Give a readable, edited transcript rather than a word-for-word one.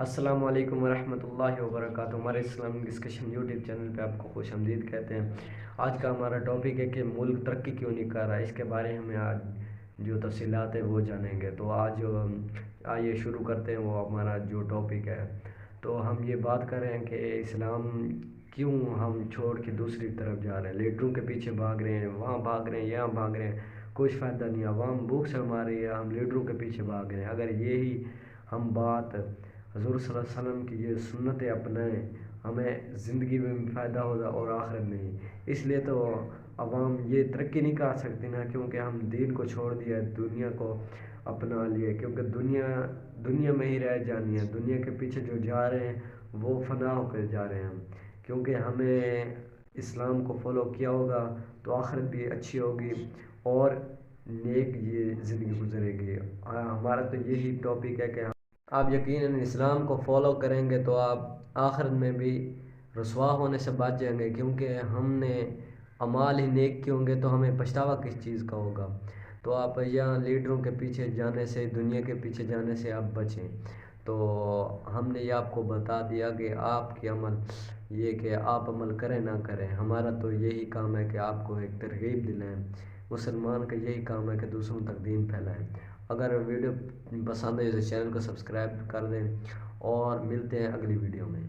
السلام علیکم ورحمۃ اللہ وبرکاتہ۔ ہمارے اسلامک ڈسکشن یوٹیوب چینل پہ آپ کو خوش آمدید کہتے ہیں۔ آج کا ہمارا ٹاپک ہے کہ ملک ترقی کیوں نہیں کر رہا ہے، اس کے بارے میں آج جو تفصیلات ہیں وہ جانیں گے۔ تو آج آئیے شروع کرتے ہیں وہ ہمارا جو ٹاپک ہے۔ تو ہم یہ بات کر رہے ہیں کہ اسلام کیوں ہم چھوڑ کے دوسری طرف جا رہے ہیں، لیڈروں کے پیچھے بھاگ رہے ہیں، وہاں بھاگ رہے ہیں، یہاں بھاگ رہے ہیں، کچھ فائدہ نہیں ہے، عوام بھوک سے مار رہی ہے، ہم لیڈروں کے پیچھے بھاگ رہے ہیں۔ اگر یہی ہم بات حضور صلی اللہ علیہ وسلم کی یہ سنتیں اپنائیں، ہمیں زندگی میں بھی فائدہ ہوگا اور آخرت میں ہی۔ اس لیے تو عوام یہ ترقی نہیں کر سکتی نا، کیونکہ ہم دین کو چھوڑ دیا ہے، دنیا کو اپنا لیے، کیونکہ دنیا میں ہی رہ جانی ہے۔ دنیا کے پیچھے جو جا رہے ہیں وہ فنا ہو کر جا رہے ہیں ہم، کیونکہ ہمیں اسلام کو فالو کیا ہوگا تو آخرت بھی اچھی ہوگی اور نیک یہ زندگی گزرے گی۔ ہمارا تو یہی ٹاپک ہے کہ آپ یقیناً اسلام کو فالو کریں گے تو آپ آخرت میں بھی رسوا ہونے سے بچ جائیں گے، کیونکہ ہم نے اعمال ہی نیک کیے ہوں گے تو ہمیں پچھتاوا کس چیز کا ہوگا۔ تو آپ یہاں لیڈروں کے پیچھے جانے سے، دنیا کے پیچھے جانے سے آپ بچیں۔ تو ہم نے یہ آپ کو بتا دیا کہ آپ کی عمل یہ کہ آپ عمل کریں نہ کریں، ہمارا تو یہی کام ہے کہ آپ کو ایک ترغیب دلائیں۔ مسلمان کا یہی کام ہے کہ دوسروں تک دین پھیلائیں۔ اگر ویڈیو پسند ہے تو چینل کو سبسکرائب کر دیں اور ملتے ہیں اگلی ویڈیو میں۔